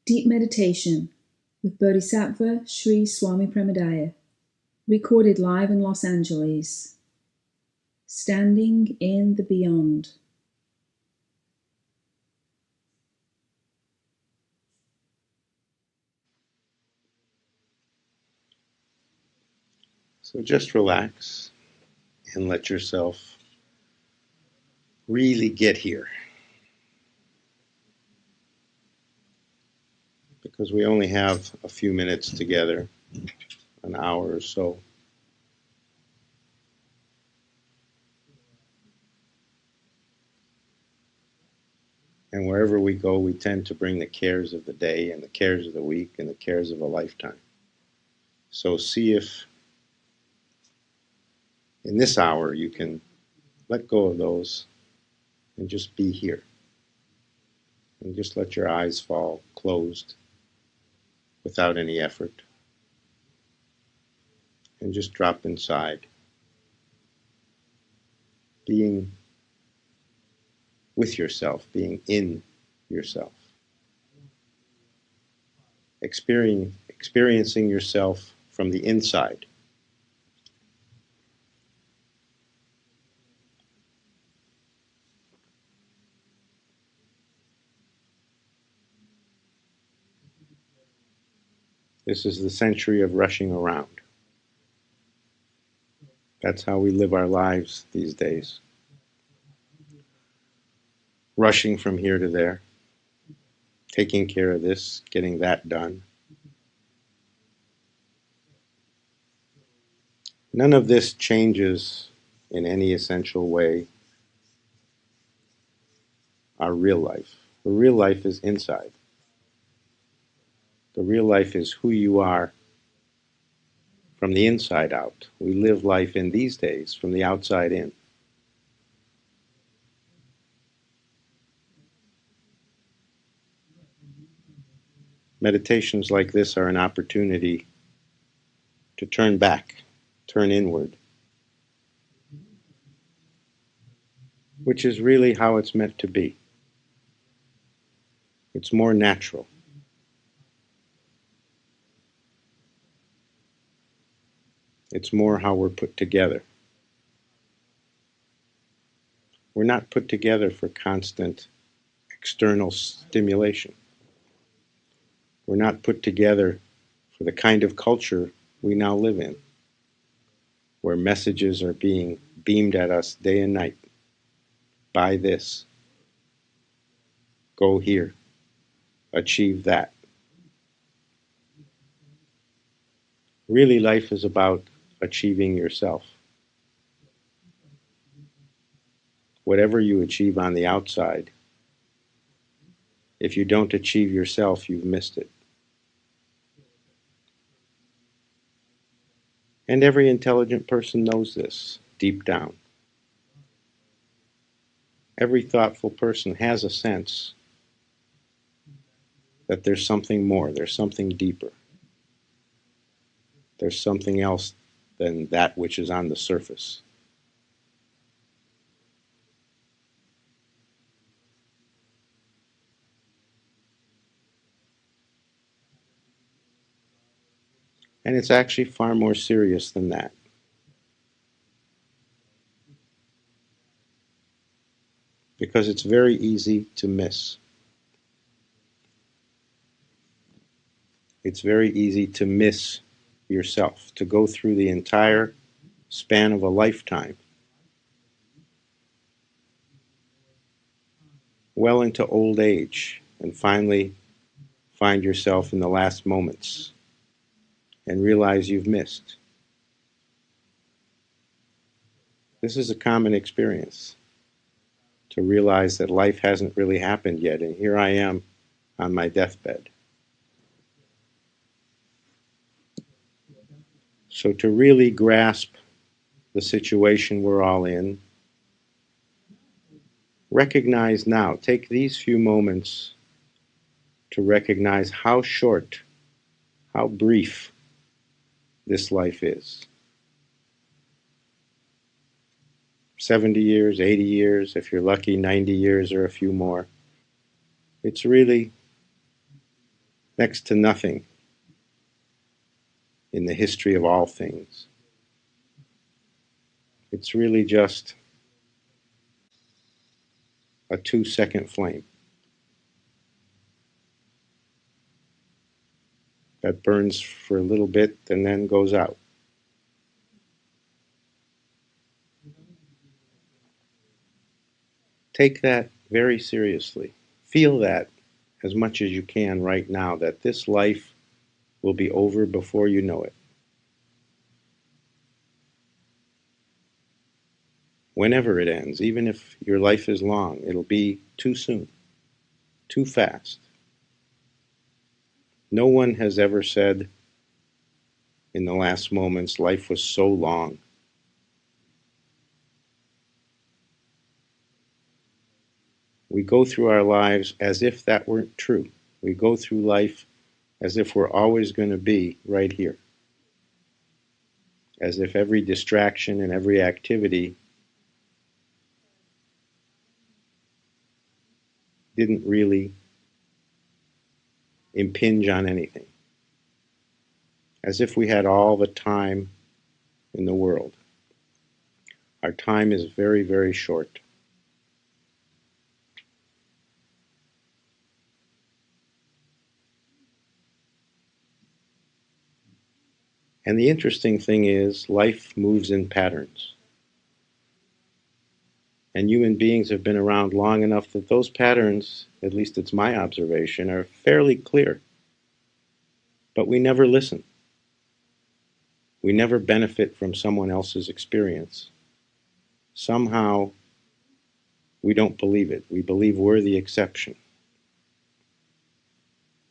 Deep Meditation with Bodhisattva Sri Swami Premodaya. Recorded live in Los Angeles. Standing in the Beyond. So just relax and let yourself really get here. Because we only have a few minutes together, an hour or so. And wherever we go, we tend to bring the cares of the day and the cares of the week and the cares of a lifetime. So see if in this hour you can let go of those and just be here. And just let your eyes fall closed without any effort. And just drop inside. Being with yourself, being in yourself. Experiencing yourself from the inside. This is the century of rushing around. That's how we live our lives these days. Rushing from here to there, taking care of this, getting that done. None of this changes in any essential way our real life. The real life is inside. The real life is who you are from the inside out. We live life in these days from the outside in. Meditations like this are an opportunity to turn back, turn inward, which is really how it's meant to be. It's more natural. It's more how we're put together. We're not put together for constant external stimulation. We're not put together for the kind of culture we now live in, where messages are being beamed at us day and night. Buy this. Go here. Achieve that. Really, life is about achieving yourself. Whatever you achieve on the outside, if you don't achieve yourself, you've missed it. And every intelligent person knows this deep down. Every thoughtful person has a sense that there's something more, there's something deeper. There's something else than that which is on the surface. And it's actually far more serious than that. Because it's very easy to miss. It's very easy to miss yourself, to go through the entire span of a lifetime, well into old age, and finally find yourself in the last moments and realize you've missed. This is a common experience, to realize that life hasn't really happened yet, and here I am on my deathbed. So to really grasp the situation we're all in, recognize now, take these few moments to recognize how short, how brief this life is. 70 years, 80 years, if you're lucky, 90 years or a few more. It's really next to nothing in the history of all things. It's really just a 2-second flame that burns for a little bit and then goes out. Take that very seriously. Feel that as much as you can right now, that this life will be over before you know it. Whenever it ends, even if your life is long, it'll be too soon, too fast. No one has ever said in the last moments, life was so long. We go through our lives as if that weren't true. We go through life as if we're always going to be right here. As if every distraction and every activity didn't really impinge on anything. As if we had all the time in the world. Our time is very, very short. And the interesting thing is, life moves in patterns. And human beings have been around long enough that those patterns, at least it's my observation, are fairly clear. But we never listen. We never benefit from someone else's experience. Somehow, we don't believe it. We believe we're the exception.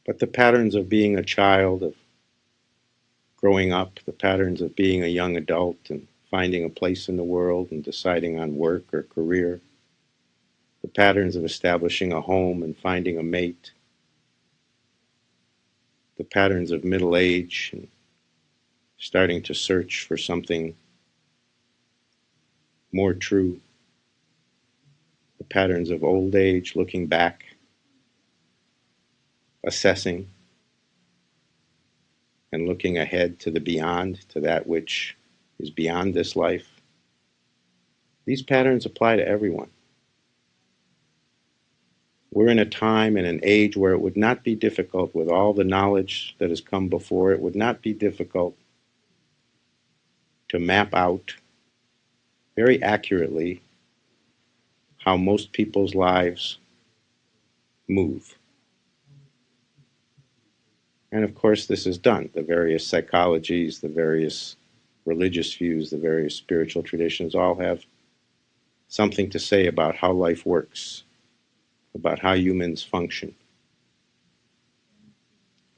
But the patterns of being a child, of growing up, the patterns of being a young adult and finding a place in the world and deciding on work or career, the patterns of establishing a home and finding a mate, the patterns of middle age and starting to search for something more true, the patterns of old age, looking back, assessing, and looking ahead to the beyond, to that which is beyond this life. These patterns apply to everyone. We're in a time and an age where it would not be difficult, with all the knowledge that has come before, it would not be difficult to map out very accurately how most people's lives move. And of course, this is done. The various psychologies, the various religious views, the various spiritual traditions all have something to say about how life works, about how humans function,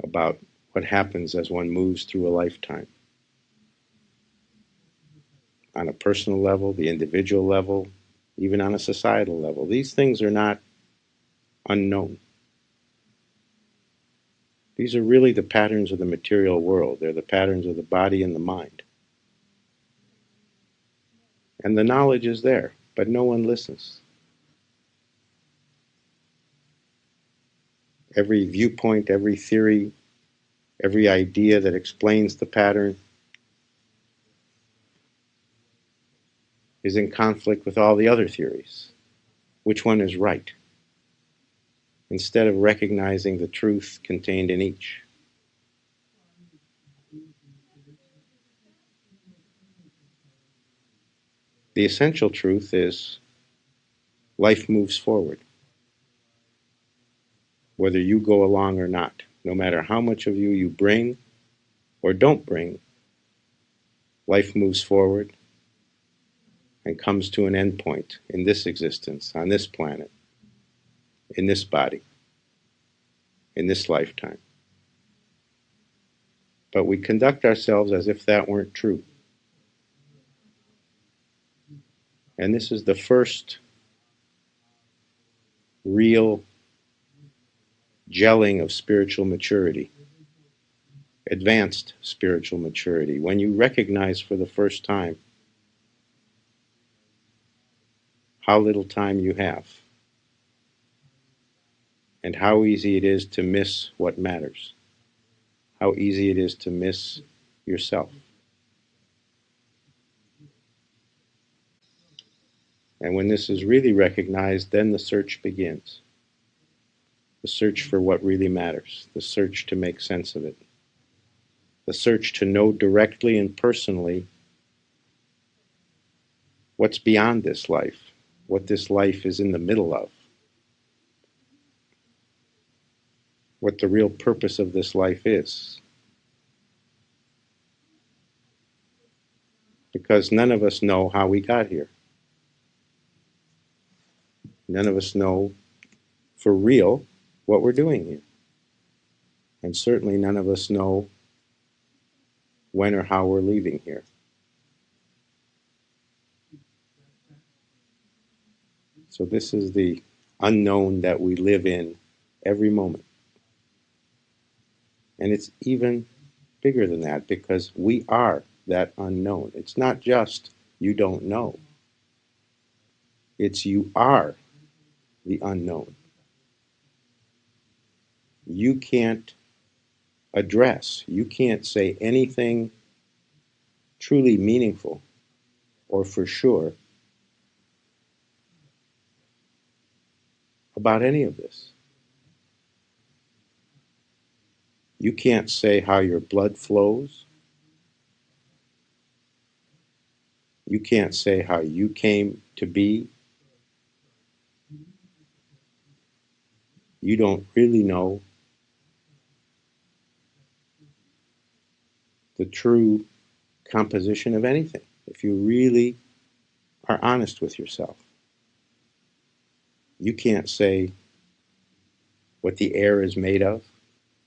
about what happens as one moves through a lifetime. On a personal level, the individual level, even on a societal level. These things are not unknown. These are really the patterns of the material world. They're the patterns of the body and the mind. And the knowledge is there, but no one listens. Every viewpoint, every theory, every idea that explains the pattern is in conflict with all the other theories. Which one is right? Instead of recognizing the truth contained in each. The essential truth is life moves forward, whether you go along or not. No matter how much of you bring or don't bring, life moves forward and comes to an end point in this existence, on this planet, in this body, in this lifetime. But we conduct ourselves as if that weren't true. And this is the first real gelling of spiritual maturity, advanced spiritual maturity, when you recognize for the first time how little time you have and how easy it is to miss what matters, how easy it is to miss yourself. And when this is really recognized, then the search begins. The search for what really matters, the search to make sense of it, the search to know directly and personally what's beyond this life, what this life is in the middle of, what the real purpose of this life is. Because none of us know how we got here. None of us know for real what we're doing here. And certainly none of us know when or how we're leaving here. So this is the unknown that we live in every moment. And it's even bigger than that because we are that unknown. It's not just you don't know. It's you are the unknown. You can't address, you can't say anything truly meaningful or for sure about any of this. You can't say how your blood flows. You can't say how you came to be. You don't really know the true composition of anything if you really are honest with yourself. You can't say what the air is made of.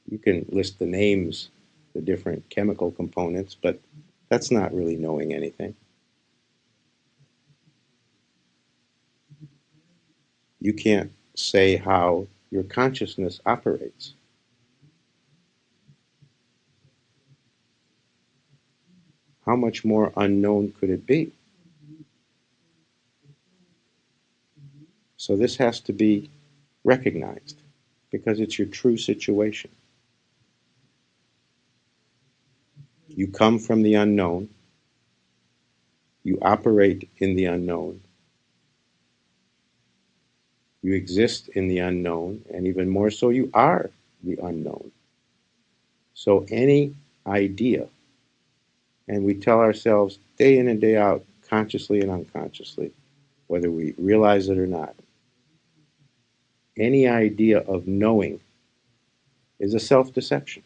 You can list the names, the different chemical components, but that's not really knowing anything. You can't say how your consciousness operates. How much more unknown could it be? So this has to be recognized because it's your true situation. You come from the unknown. You operate in the unknown. You exist in the unknown, and even more so, you are the unknown. So any idea, and we tell ourselves day in and day out, consciously and unconsciously, whether we realize it or not, any idea of knowing is a self-deception.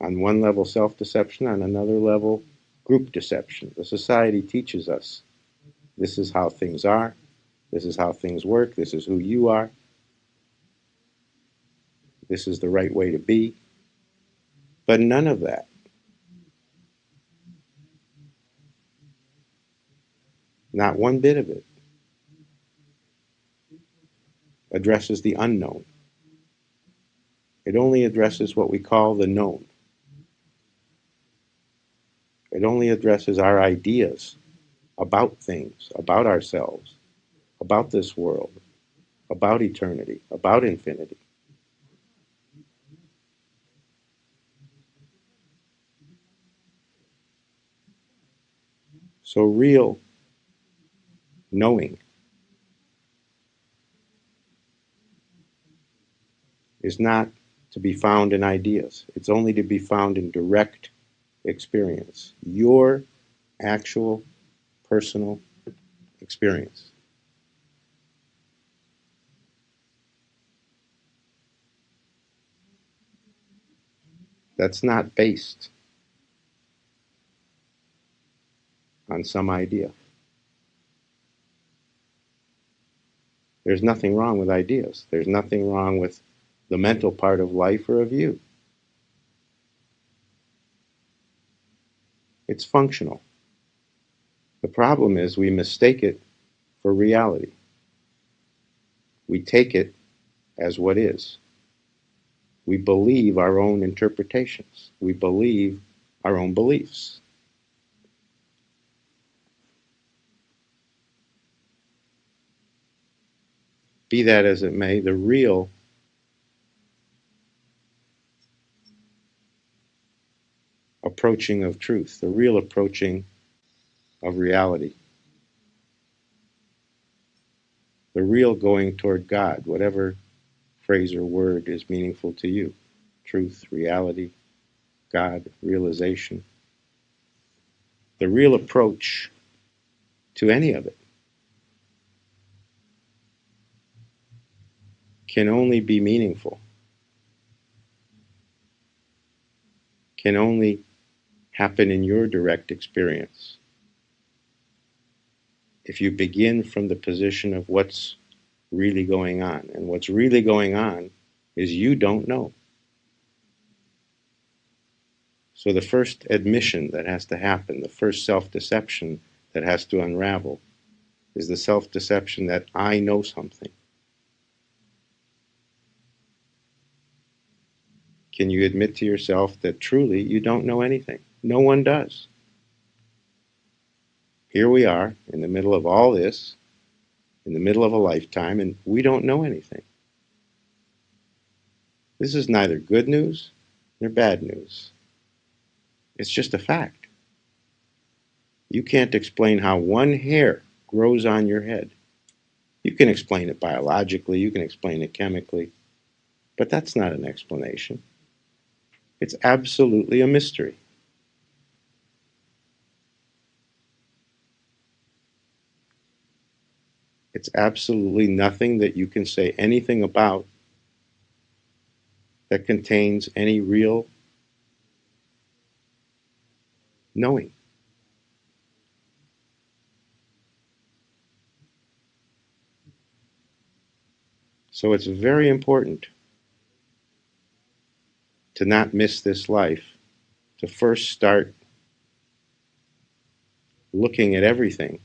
On one level, self-deception, on another level, group deception. The society teaches us this is how things are, this is how things work, this is who you are, this is the right way to be. But none of that, not one bit of it, addresses the unknown. It only addresses what we call the known. It only addresses our ideas about things, about ourselves, about this world, about eternity, about infinity. So real knowing is not to be found in ideas. It's only to be found in direct experience. Your actual personal experience. That's not based on some idea. There's nothing wrong with ideas. There's nothing wrong with the mental part of life or of you. It's functional. The problem is we mistake it for reality. We take it as what is. We believe our own interpretations. We believe our own beliefs. Be that as it may, the real approaching of truth, the real approaching of reality, the real going toward God, whatever phrase or word is meaningful to you. Truth, reality, God, realization. The real approach to any of it can only be meaningful, can only happen in your direct experience if you begin from the position of what's really going on. And what's really going on is you don't know. So the first admission that has to happen, the first self-deception that has to unravel, is the self-deception that I know something. Can you admit to yourself that truly you don't know anything? No one does. Here we are in the middle of all this, in the middle of a lifetime, and we don't know anything. This is neither good news nor bad news. It's just a fact. You can't explain how one hair grows on your head. You can explain it biologically, you can explain it chemically, but that's not an explanation. It's absolutely a mystery. It's absolutely nothing that you can say anything about that contains any real knowing. So it's very important to not miss this life, to first start looking at everything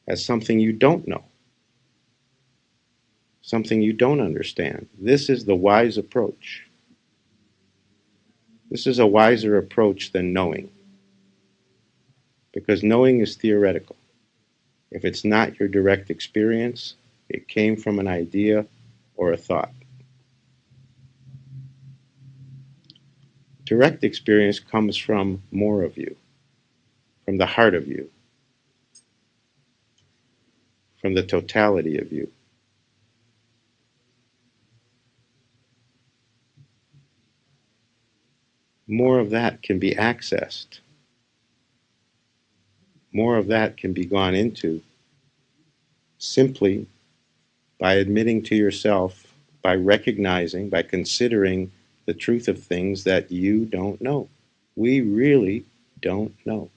as something you don't know, something you don't understand. This is the wise approach. This is a wiser approach than knowing, because knowing is theoretical. If it's not your direct experience, it came from an idea or a thought. Direct experience comes from more of you, from the heart of you, from the totality of you. More of that can be accessed. More of that can be gone into simply by admitting to yourself, by recognizing, by considering the truth of things that you don't know. We really don't know.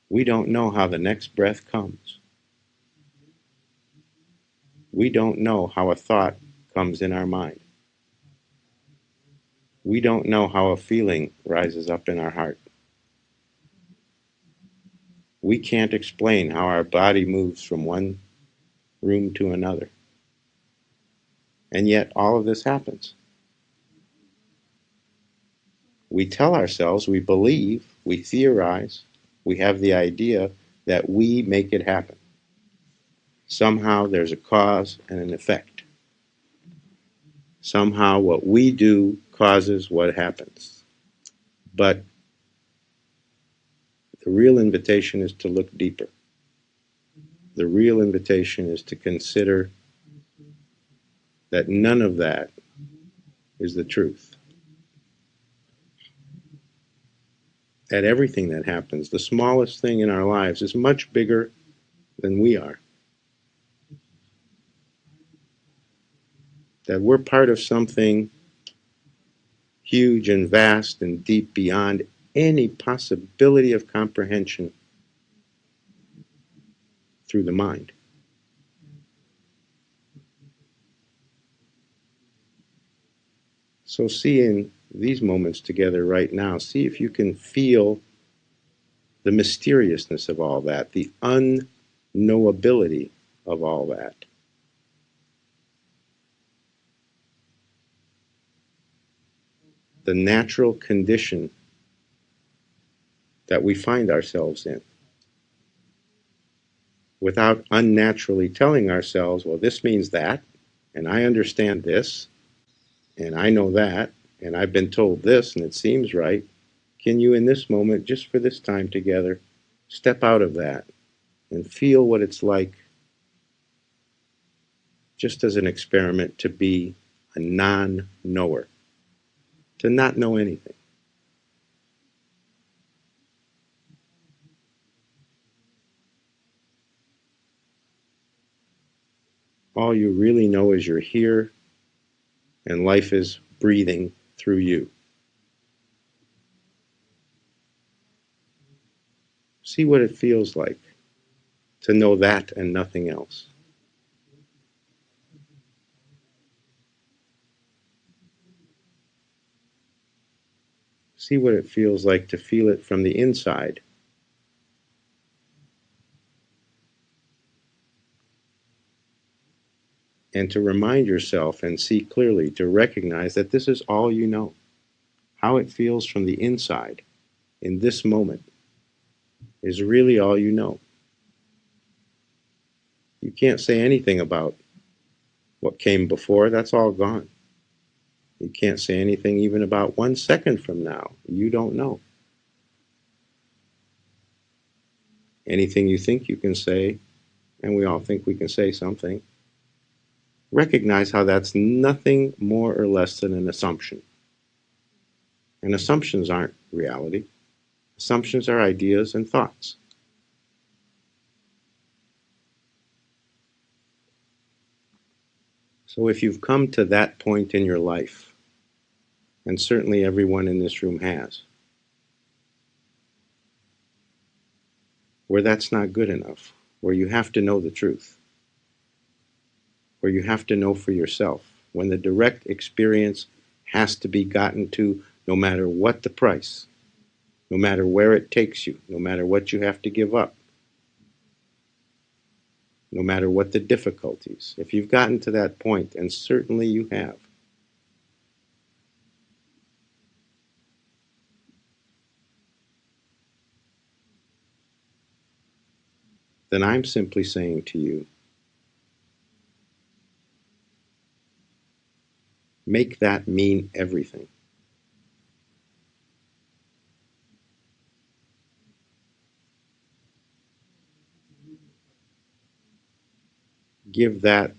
We don't know how the next breath comes. We don't know how a thought comes in our mind. We don't know how a feeling rises up in our heart. We can't explain how our body moves from one room to another. And yet all of this happens. We tell ourselves, we believe, we theorize, we have the idea that we make it happen. Somehow there's a cause and an effect. Somehow what we do causes what happens. But the real invitation is to look deeper. The real invitation is to consider that none of that is the truth. That everything that happens, the smallest thing in our lives, is much bigger than we are. That we're part of something huge and vast and deep beyond any possibility of comprehension through the mind. So see in these moments together right now, see if you can feel the mysteriousness of all that, the unknowability of all that. The natural condition that we find ourselves in. without unnaturally telling ourselves, well, this means that, and I understand this, and I know that, and I've been told this, and it seems right. Can you, in this moment, just for this time together, step out of that and feel what it's like, just as an experiment, to be a non-knower, to not know anything? All you really know is you're here, and life is breathing through you. See what it feels like to know that and nothing else. See what it feels like to feel it from the inside. And to remind yourself and see clearly, to recognize that this is all you know. How it feels from the inside in this moment is really all you know. You can't say anything about what came before, that's all gone. You can't say anything even about 1 second from now. You don't know. Anything you think you can say, and we all think we can say something, recognize how that's nothing more or less than an assumption. And assumptions aren't reality. Assumptions are ideas and thoughts. So if you've come to that point in your life, and certainly everyone in this room has, where that's not good enough, where you have to know the truth, where you have to know for yourself, when the direct experience has to be gotten to no matter what the price, no matter where it takes you, no matter what you have to give up, no matter what the difficulties. If you've gotten to that point, and certainly you have, then I'm simply saying to you, make that mean everything. Give that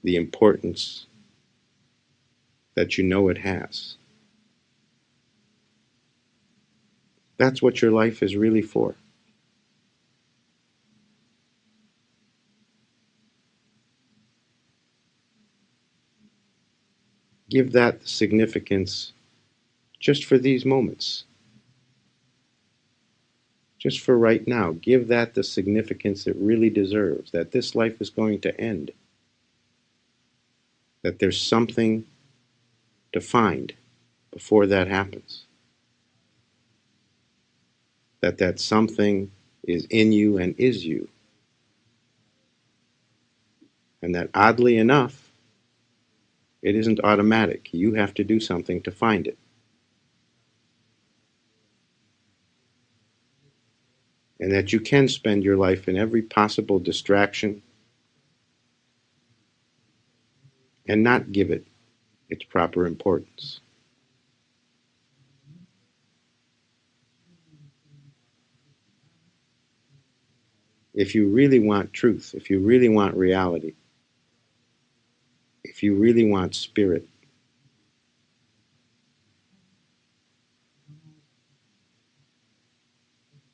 the importance that you know it has. That's what your life is really for. Give that the significance just for these moments, just for right now. Give that the significance it really deserves, that this life is going to end, that there's something to find before that happens, that that something is in you and is you, and that oddly enough, it isn't automatic. You have to do something to find it. And that you can spend your life in every possible distraction and not give it its proper importance. If you really want truth, if you really want reality, if you really want spirit,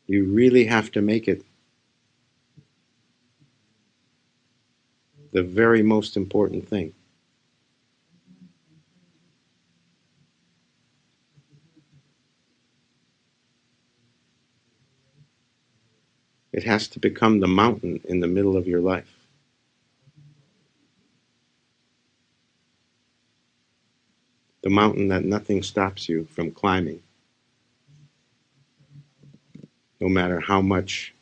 you really have to make it the very most important thing. It has to become the mountain in the middle of your life. The mountain that nothing stops you from climbing, no matter how much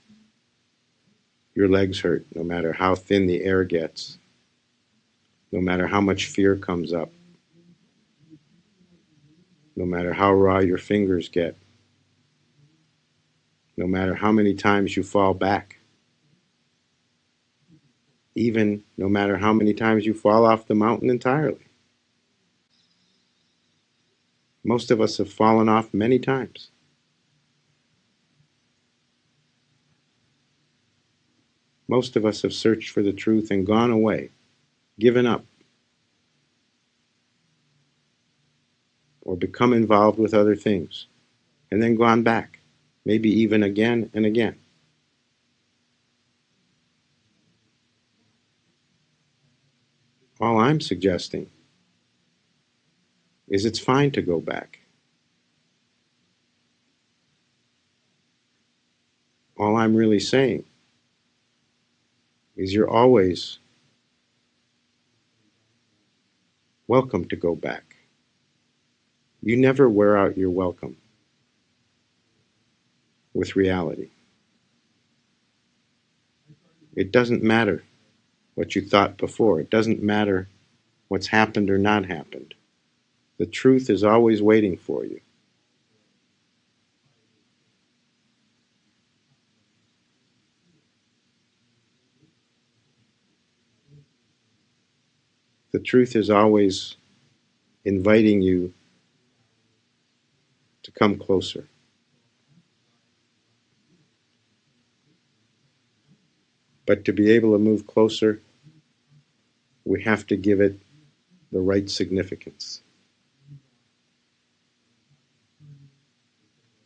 your legs hurt, no matter how thin the air gets, no matter how much fear comes up, no matter how raw your fingers get, no matter how many times you fall back. even no matter how many times you fall off the mountain entirely. Most of us have fallen off many times. Most of us have searched for the truth and gone away, given up, or become involved with other things, and then gone back, maybe even again and again. All I'm suggesting is it's fine to go back. All I'm really saying is you're always welcome to go back. You never wear out your welcome with reality. It doesn't matter what you thought before. It doesn't matter what's happened or not happened. The truth is always waiting for you. The truth is always inviting you to come closer. But to be able to move closer, we have to give it the right significance.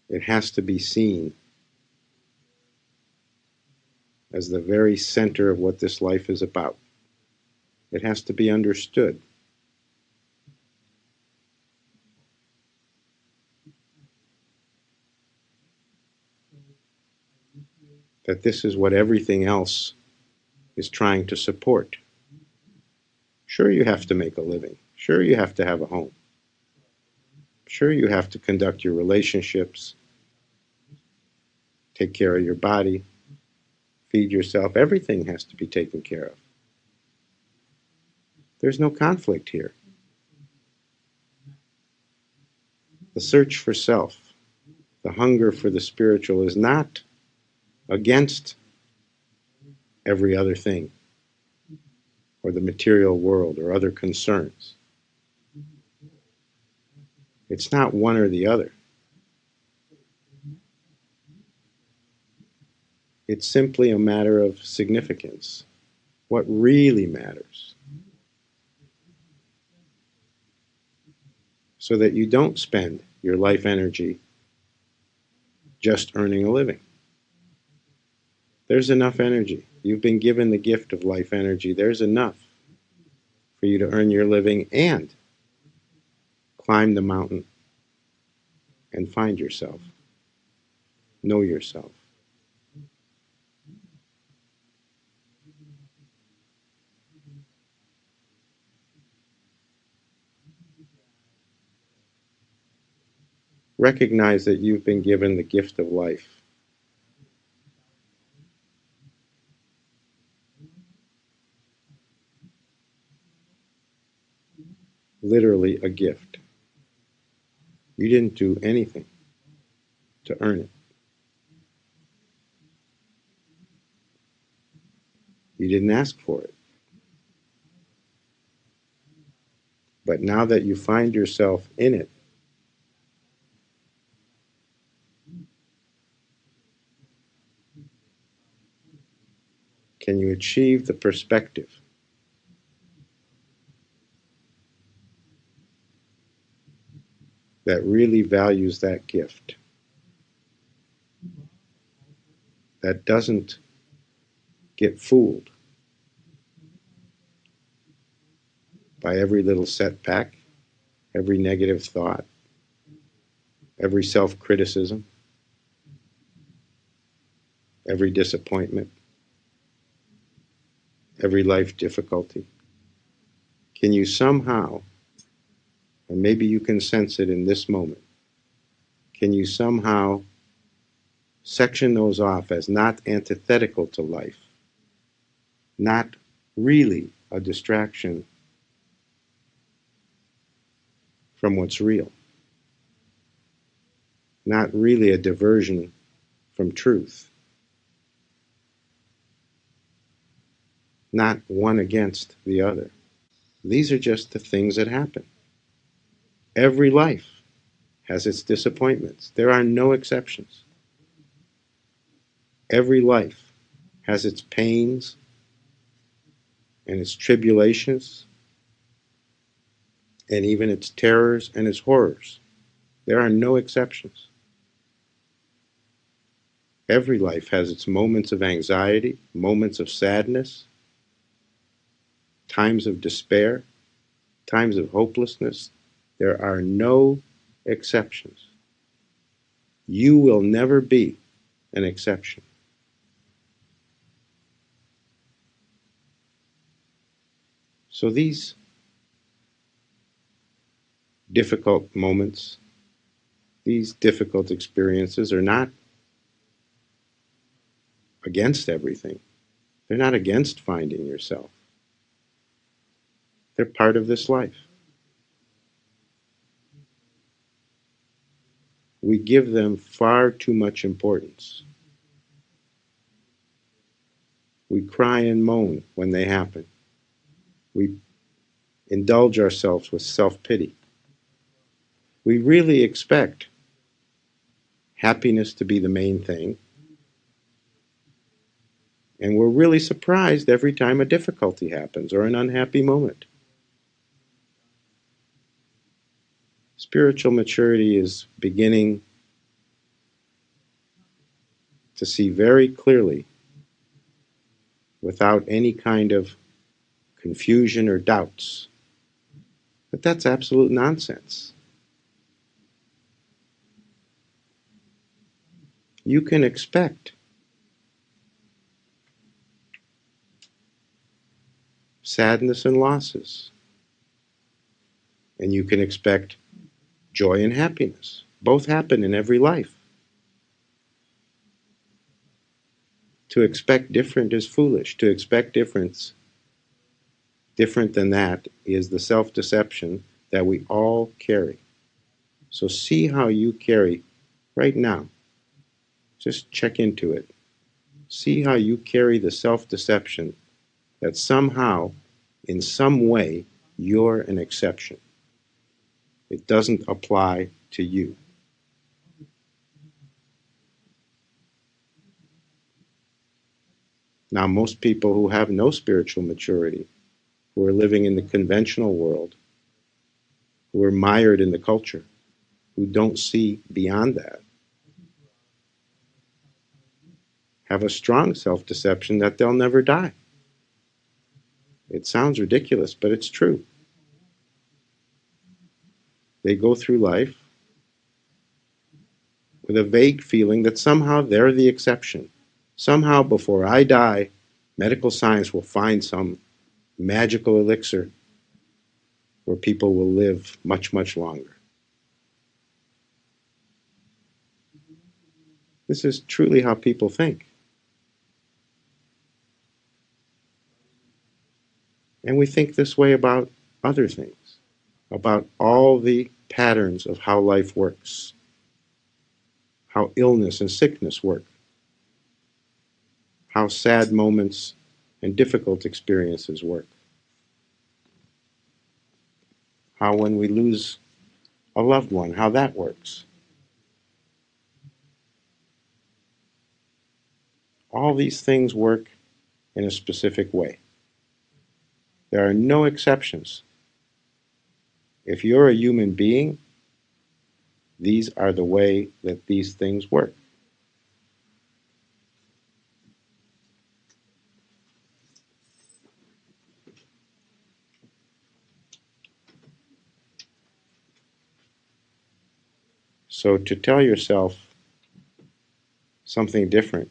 It has to be seen as the very center of what this life is about. It has to be understood. That this is what everything else is trying to support. Sure, you have to make a living. Sure, you have to have a home. Sure, you have to conduct your relationships, take care of your body, feed yourself. Everything has to be taken care of. There's no conflict here. The search for self, the hunger for the spiritual is not against every other thing or the material world or other concerns. It's not one or the other. It's simply a matter of significance. What really matters. So that you don't spend your life energy just earning a living. There's enough energy. You've been given the gift of life energy. There's enough for you to earn your living and climb the mountain and find yourself. Know yourself. Recognize that you've been given the gift of life. Literally a gift. You didn't do anything to earn it. You didn't ask for it. But now that you find yourself in it, can you achieve the perspective that really values that gift? That doesn't get fooled by every little setback, every negative thought, every self-criticism, every disappointment, every life difficulty. Can you somehow, and maybe you can sense it in this moment, can you somehow section those off as not antithetical to life, not really a distraction from what's real, not really a diversion from truth? not one against the other. These are just the things that happen. Every life has its disappointments. There are no exceptions. Every life has its pains and its tribulations and even its terrors and its horrors. There are no exceptions. Every life has its moments of anxiety, moments of sadness, times of despair, times of hopelessness. There are no exceptions. You will never be an exception. So these difficult moments, these difficult experiences are not against everything. They're not against finding yourself. They're part of this life. We give them far too much importance. We cry and moan when they happen. We indulge ourselves with self-pity. We really expect happiness to be the main thing, and we're really surprised every time a difficulty happens or an unhappy moment. Spiritual maturity is beginning to see very clearly, without any kind of confusion or doubts, that that's absolute nonsense. You can expect sadness and losses, and you can expect joy and happiness. Both happen in every life. To expect different is foolish. To expect different than that is the self-deception that we all carry. So see how you carry right now. Just check into it. See how you carry the self-deception that somehow, in some way, you're an exception. It doesn't apply to you. Now, most people who have no spiritual maturity, who are living in the conventional world, who are mired in the culture, who don't see beyond that, have a strong self-deception that they'll never die. It sounds ridiculous, but it's true. They go through life with a vague feeling that somehow they're the exception. Somehow, before I die, medical science will find some magical elixir where people will live much, much longer. This is truly how people think. And we think this way about other things, about all the patterns of how life works, how illness and sickness work, how sad moments and difficult experiences work, how when we lose a loved one, how that works. All these things work in a specific way. There are no exceptions. If you're a human being, these are the way that these things work. So to tell yourself something different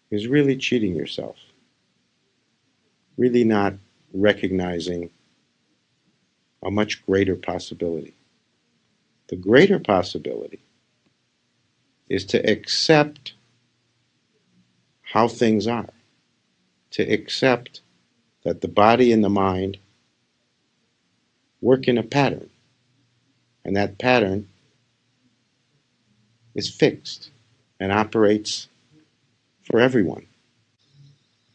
is really cheating yourself, really not recognizing a much greater possibility. The greater possibility is to accept how things are, to accept that the body and the mind work in a pattern, and that pattern is fixed and operates for everyone,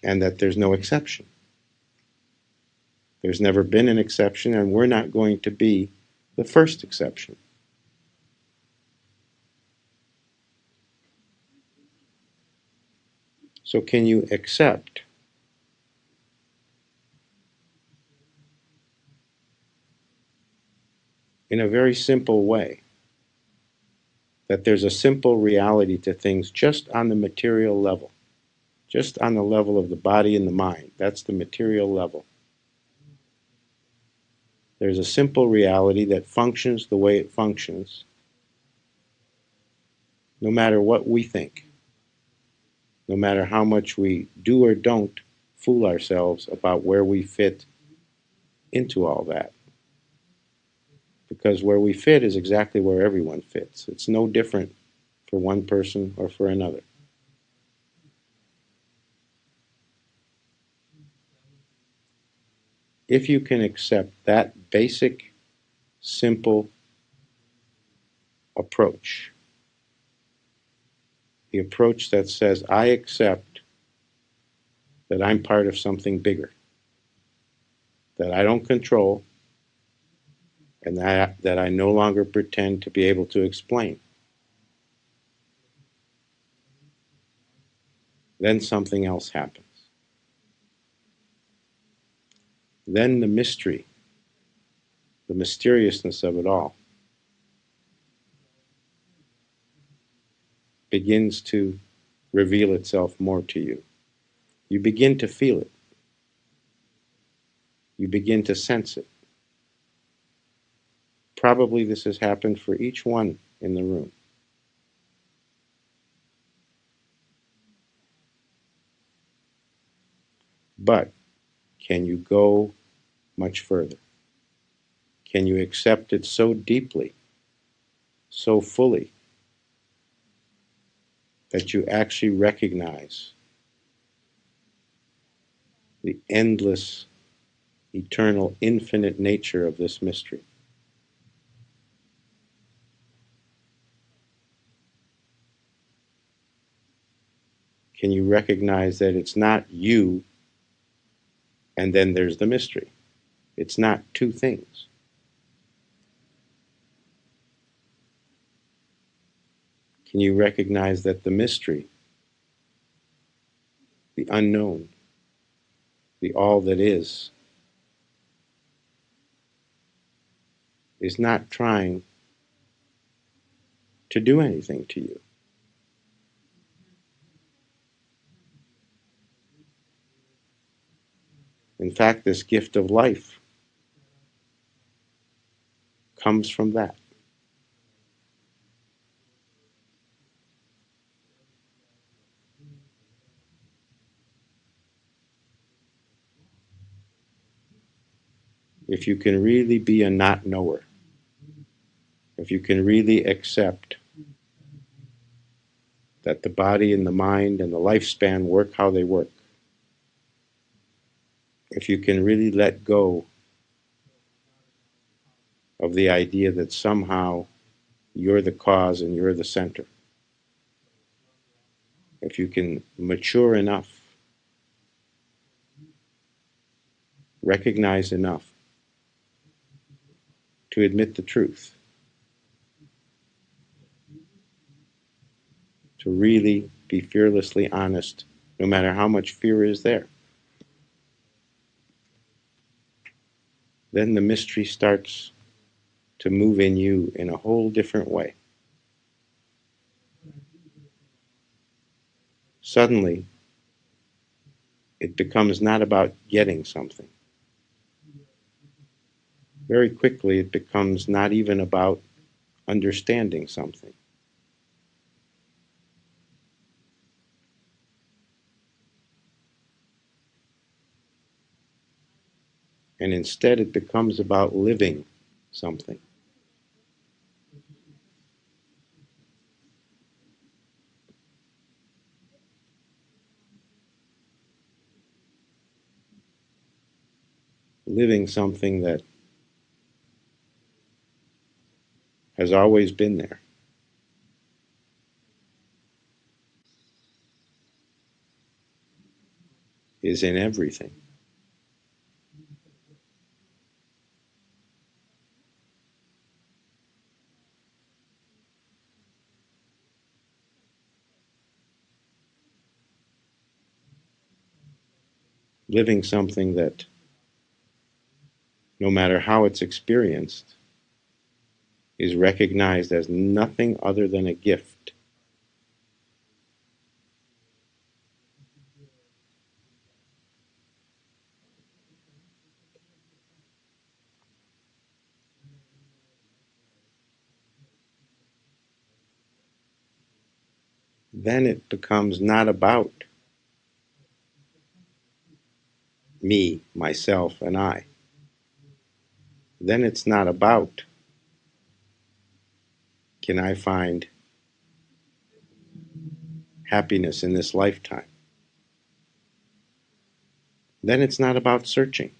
and that there's no exception. There's never been an exception, and we're not going to be the first exception. So can you accept in a very simple way that there's a simple reality to things just on the material level, just on the level of the body and the mind? That's the material level. There's a simple reality that functions the way it functions, no matter what we think, no matter how much we do or don't fool ourselves about where we fit into all that. Because where we fit is exactly where everyone fits. It's no different for one person or for another. If you can accept that basic, simple approach, the approach that says, I accept that I'm part of something bigger, that I don't control, and that I no longer pretend to be able to explain, then something else happens. Then the mystery, the mysteriousness of it all, begins to reveal itself more to you. You begin to feel it. You begin to sense it. Probably this has happened for each one in the room. But can you go much further? Can you accept it so deeply, so fully, that you actually recognize the endless, eternal, infinite nature of this mystery? Can you recognize that it's not you and then there's the mystery? It's not two things. Can you recognize that the mystery, the unknown, the all that is not trying to do anything to you? In fact, this gift of life comes from that. If you can really be a not knower, if you can really accept that the body and the mind and the lifespan work how they work, if you can really let go of the idea that somehow you're the cause and you're the center, if you can mature enough, recognize enough to admit the truth, to really be fearlessly honest, no matter how much fear is there, then the mystery starts to move in you in a whole different way. Suddenly, it becomes not about getting something. Very quickly, it becomes not even about understanding something. And instead, it becomes about living something. Living something that has always been there. is in everything. Living something that, no matter how it's experienced, is recognized as nothing other than a gift. Then it becomes not about me, myself, and I. Then it's not about, can I find happiness in this lifetime? Then it's not about searching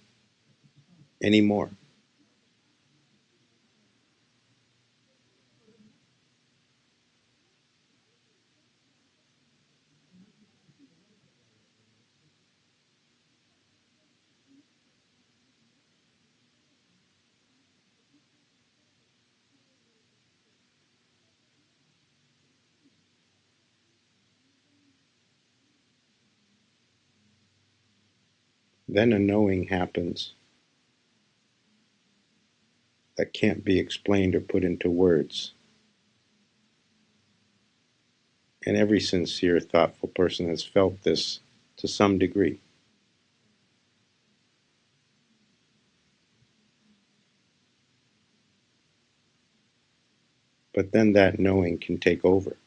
anymore. Then a knowing happens that can't be explained or put into words. And every sincere, thoughtful person has felt this to some degree. But then that knowing can take over.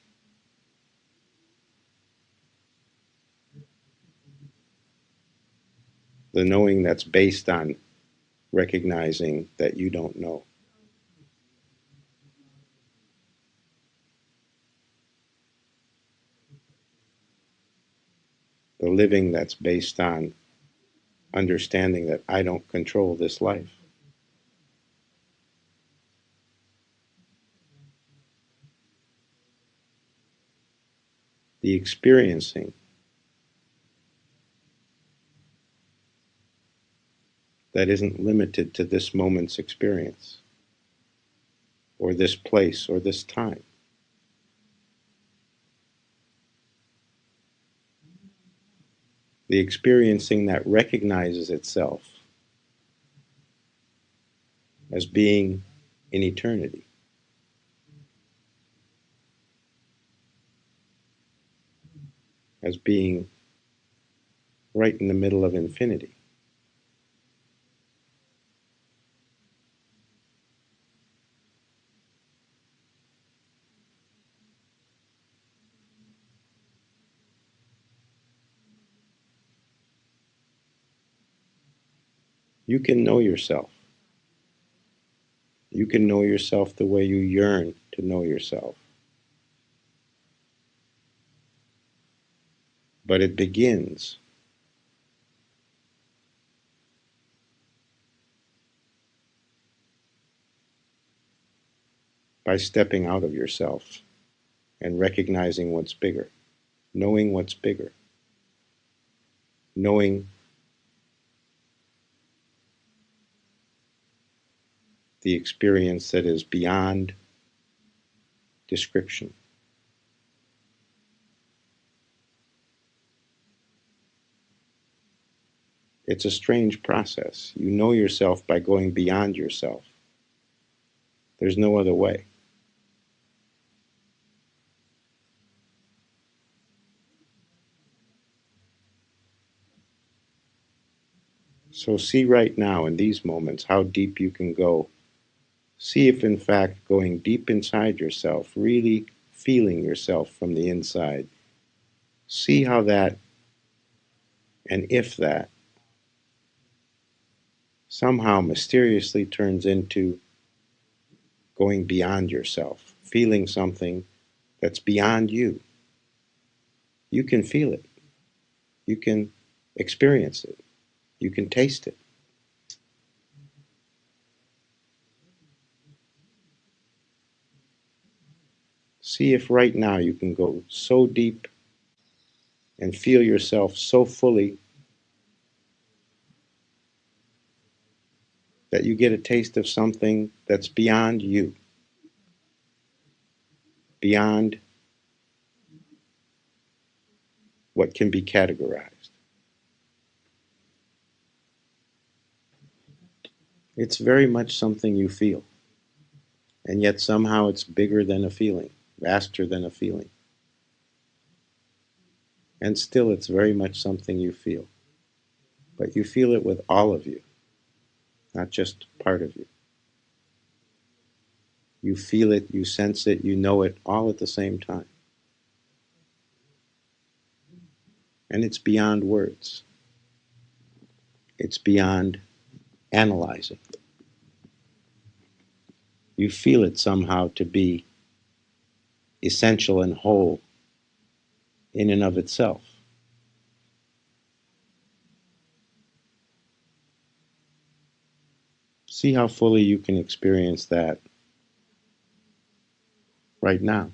The knowing that's based on recognizing that you don't know. The living that's based on understanding that I don't control this life. The experiencing that isn't limited to this moment's experience, or this place, or this time. The experiencing that recognizes itself as being in eternity, as being right in the middle of infinity. You can know yourself. You can know yourself the way you yearn to know yourself. But it begins by stepping out of yourself and recognizing what's bigger, knowing what's bigger, knowing the experience that is beyond description. It's a strange process. You know yourself by going beyond yourself. There's no other way. So see right now in these moments how deep you can go. See if in fact going deep inside yourself, really feeling yourself from the inside. See how that, and if that, somehow mysteriously turns into going beyond yourself, feeling something that's beyond you. You can feel it. You can experience it. You can taste it. See if right now you can go so deep and feel yourself so fully that you get a taste of something that's beyond you, beyond what can be categorized. It's very much something you feel, and yet somehow it's bigger than a feeling, vaster than a feeling. And still it's very much something you feel. But you feel it with all of you, not just part of you. You feel it, you sense it, you know it, all at the same time. And it's beyond words. It's beyond analyzing. You feel it somehow to be essential and whole in and of itself. See how fully you can experience that right now.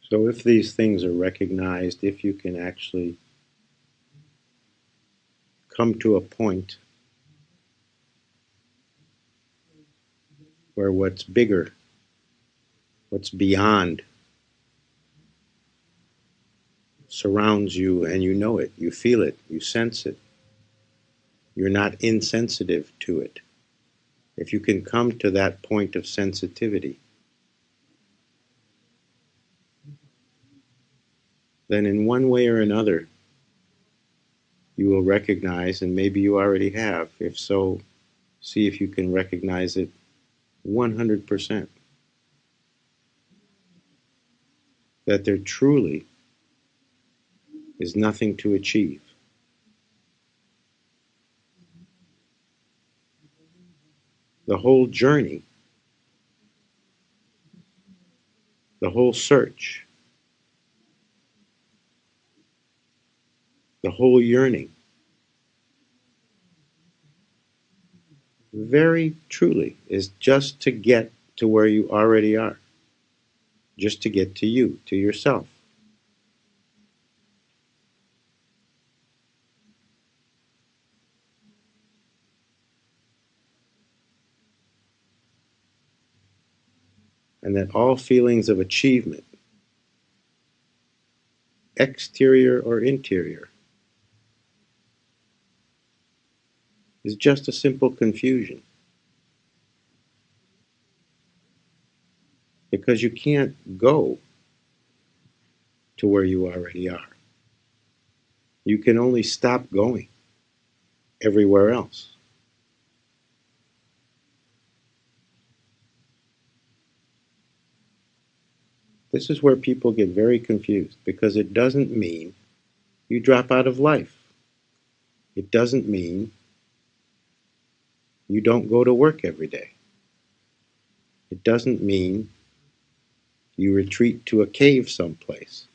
So if these things are recognized, if you can actually come to a point where what's bigger, what's beyond surrounds you and you know it, you feel it, you sense it. You're not insensitive to it. If you can come to that point of sensitivity, then in one way or another, you will recognize, and maybe you already have, if so, see if you can recognize it 100%, that there truly is nothing to achieve. The whole journey, the whole search, the whole yearning, very truly is just to get to where you already are, just to get to you, to yourself. And that all feelings of achievement, exterior or interior, is just a simple confusion. Because you can't go to where you already are. You can only stop going everywhere else. This is where people get very confused, because it doesn't mean you drop out of life. It doesn't mean you don't go to work every day. It doesn't mean you retreat to a cave someplace.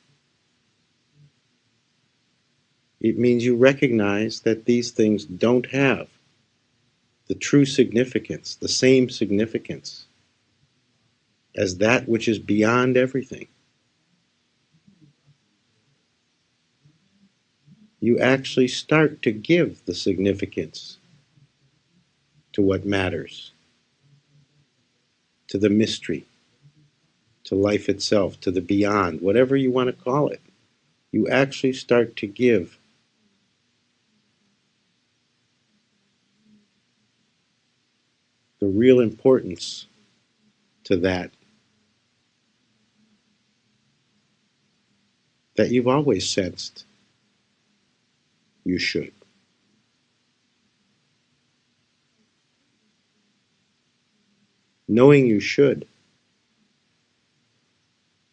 It means you recognize that these things don't have the true significance, the same significance as that which is beyond everything. You actually start to give the significance to what matters, to the mystery, to life itself, to the beyond, whatever you want to call it. You actually start to give the real importance to that you've always sensed you should. Knowing you should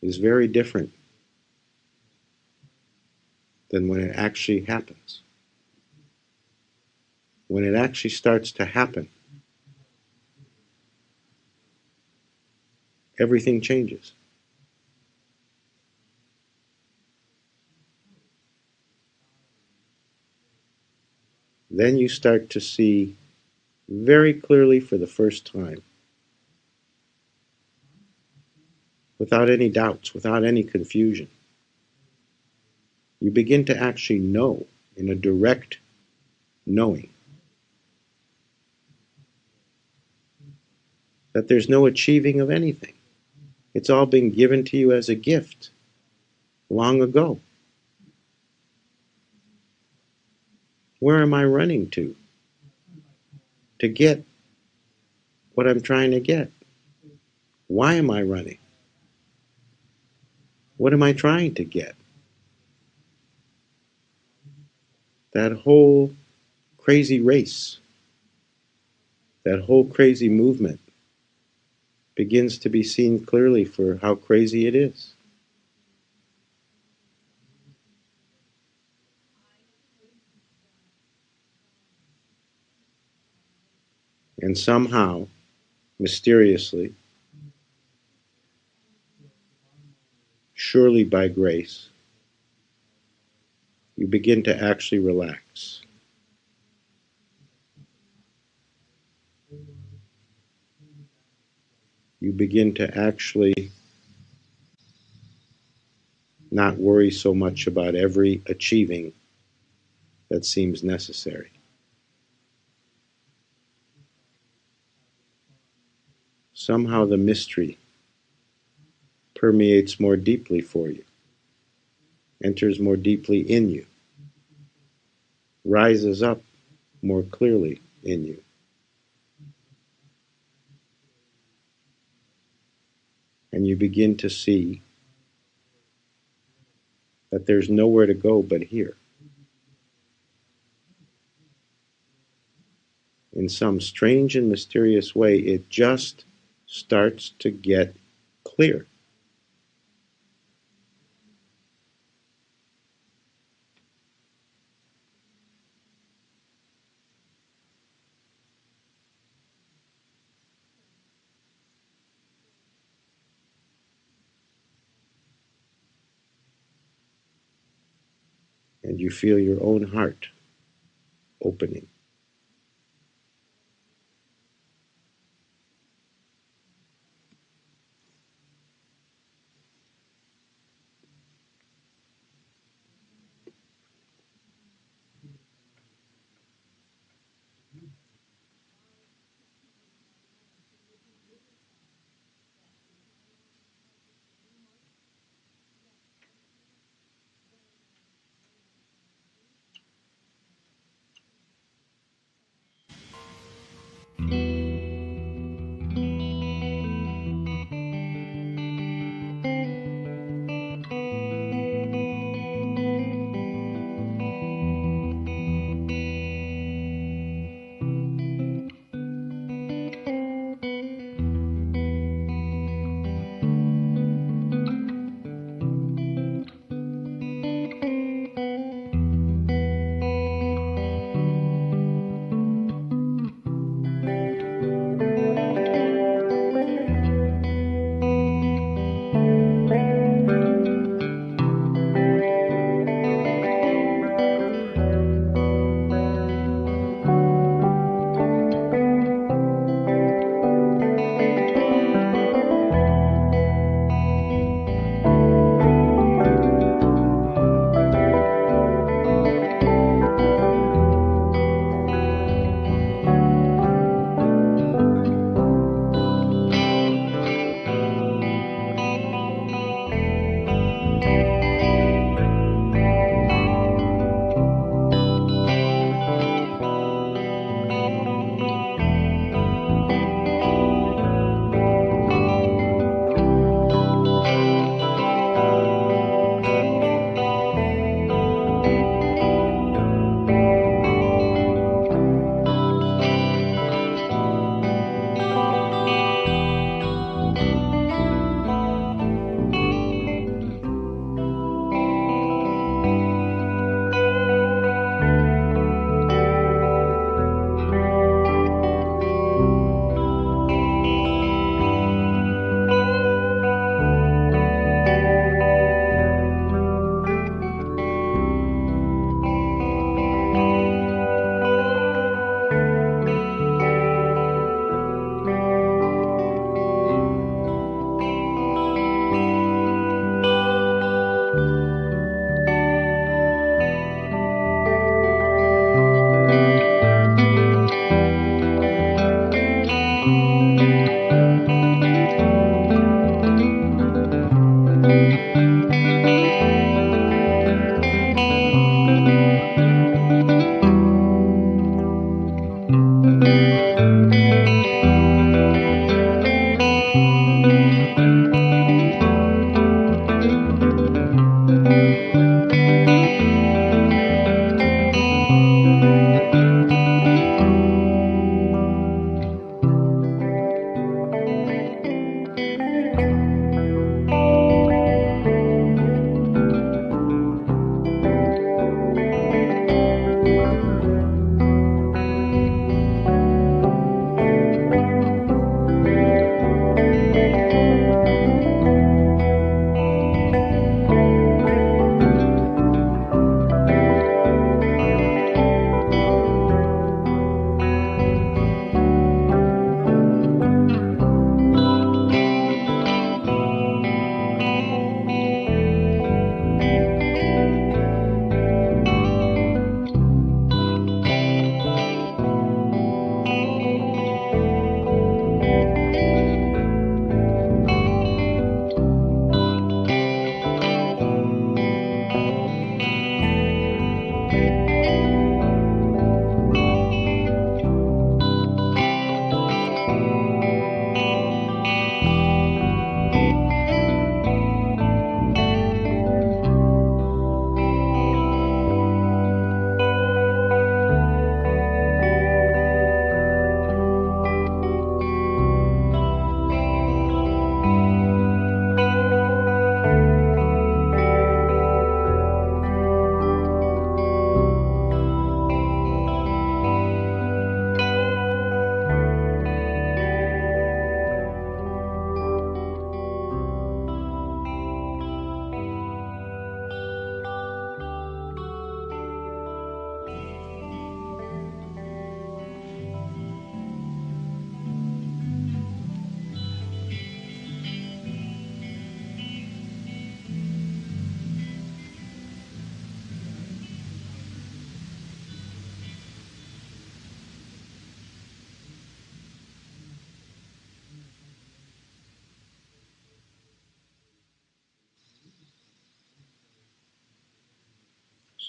is very different than when it actually happens. When it actually starts to happen, everything changes. Then you start to see very clearly for the first time, without any doubts, without any confusion. You begin to actually know, in a direct knowing, that there's no achieving of anything. It's all been given to you as a gift long ago. Where am I running to get what I'm trying to get? Why am I running? What am I trying to get? That whole crazy race, that whole crazy movement begins to be seen clearly for how crazy it is. And somehow, mysteriously, surely by grace, you begin to actually relax. You begin to actually not worry so much about every achieving that seems necessary. Somehow the mystery permeates more deeply for you. enters more deeply in you, rises up more clearly in you. And you begin to see that there's nowhere to go but here. In some strange and mysterious way, it just starts to get clear. And you feel your own heart opening.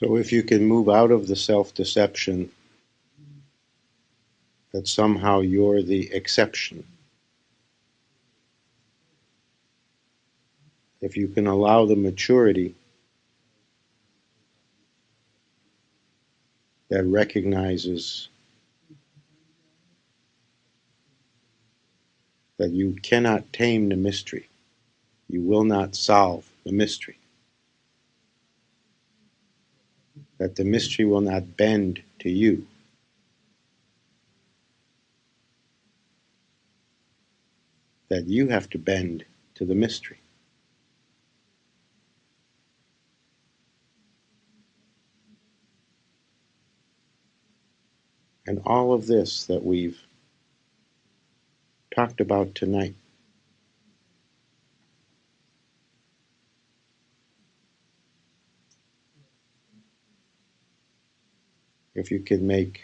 So if you can move out of the self-deception that somehow you're the exception, if you can allow the maturity that recognizes that you cannot tame the mystery, you will not solve the mystery, that the mystery will not bend to you, that you have to bend to the mystery. And all of this that we've talked about tonight, if you can make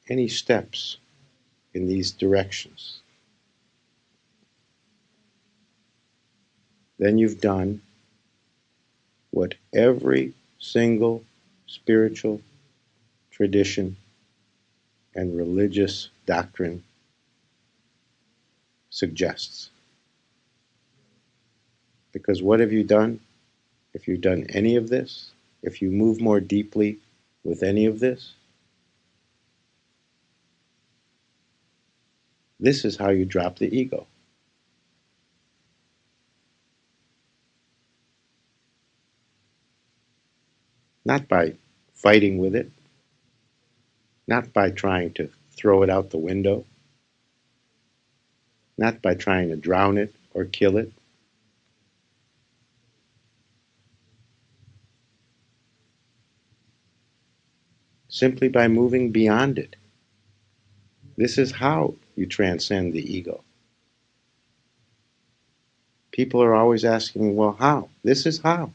any steps in these directions, then you've done what every single spiritual tradition and religious doctrine suggests. Because what have you done? If you've done any of this, if you move more deeply with any of this, this is how you drop the ego. Not by fighting with it, not by trying to throw it out the window, not by trying to drown it or kill it. Simply by moving beyond it. This is how you transcend the ego. People are always asking, well, how? This is how.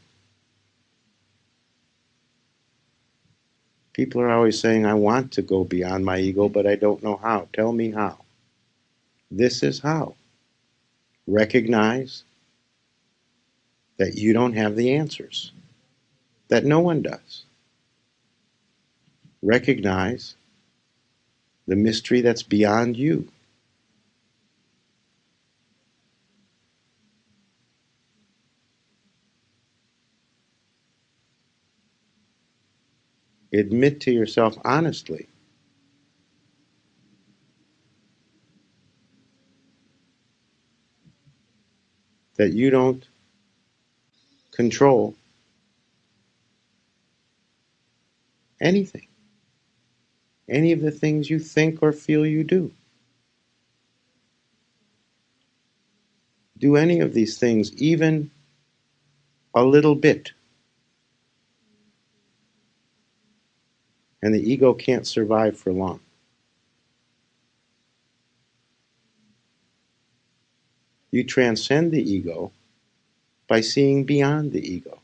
People are always saying, I want to go beyond my ego, but I don't know how. Tell me how. This is how. Recognize that you don't have the answers, that no one does. Recognize the mystery that's beyond you. Admit to yourself honestly that you don't control anything, any of the things you think or feel you do. Do any of these things even a little bit, and the ego can't survive for long. You transcend the ego by seeing beyond the ego,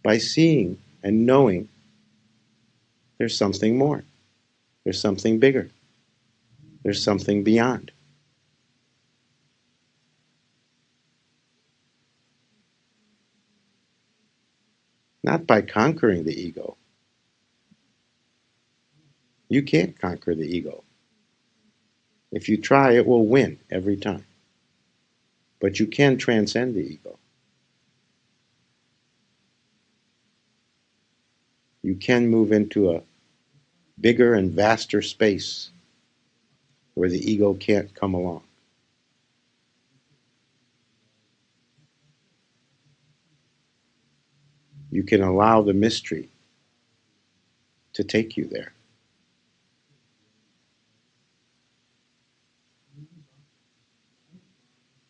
by seeing and knowing there's something more, there's something bigger, there's something beyond. Not by conquering the ego. You can't conquer the ego. If you try, it will win every time. But you can transcend the ego. You can move into a bigger and vaster space where the ego can't come along. You can allow the mystery to take you there.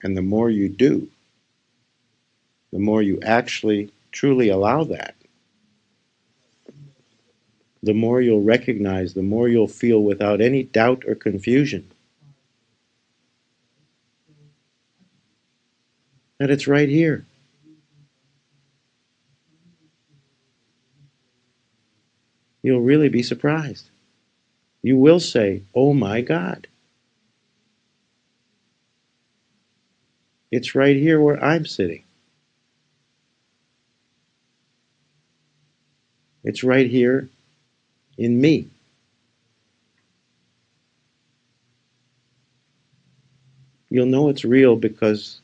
And the more you do, the more you actually truly allow that, the more you'll recognize, the more you'll feel without any doubt or confusion that it's right here. You'll really be surprised. You will say, oh my God, it's right here where I'm sitting. It's right here in me. You'll know it's real because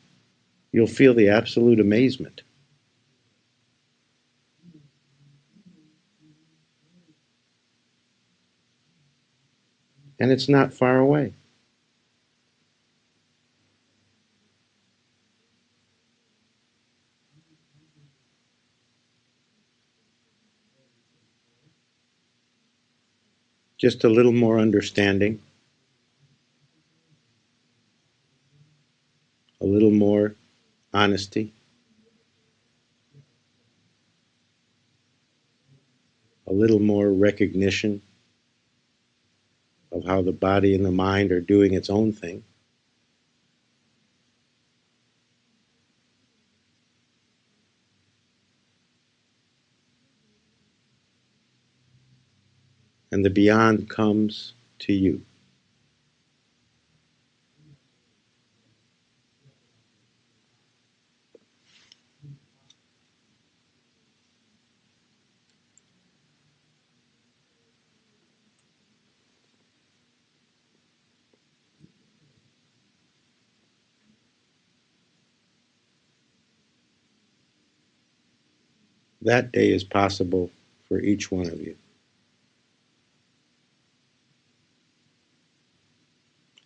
you'll feel the absolute amazement. And it's not far away. Just a little more understanding, a little more honesty, a little more recognition of how the body and the mind are doing its own thing. And the beyond comes to you. That day is possible for each one of you.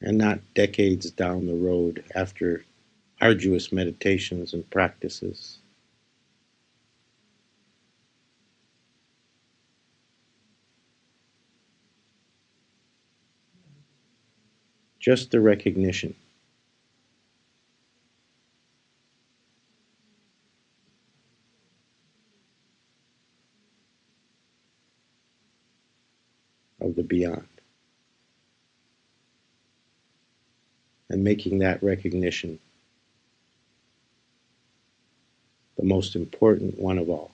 And not decades down the road after arduous meditations and practices. Just the recognition of the beyond. And making that recognition the most important one of all.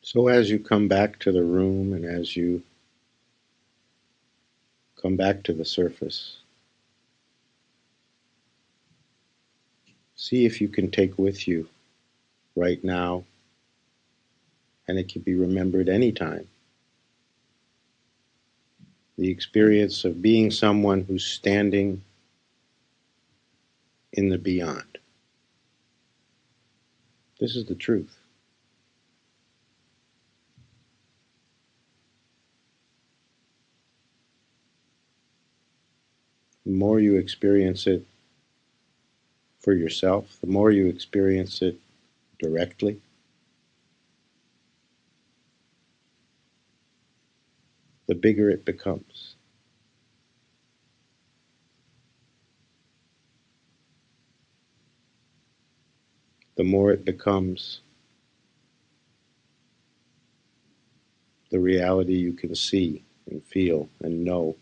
So as you come back to the room and as you come back to the surface, see if you can take with you right now, and it can be remembered anytime, the experience of being someone who's standing in the beyond. This is the truth. The more you experience it for yourself, the more you experience it directly, the bigger it becomes. The more it becomes the reality you can see and feel and know.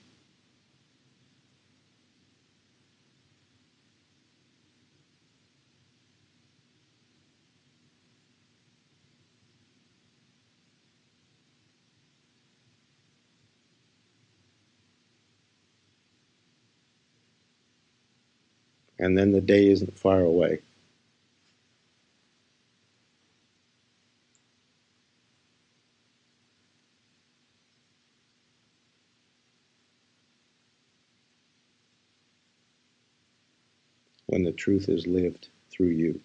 And then the day isn't far away. When the truth is lived through you.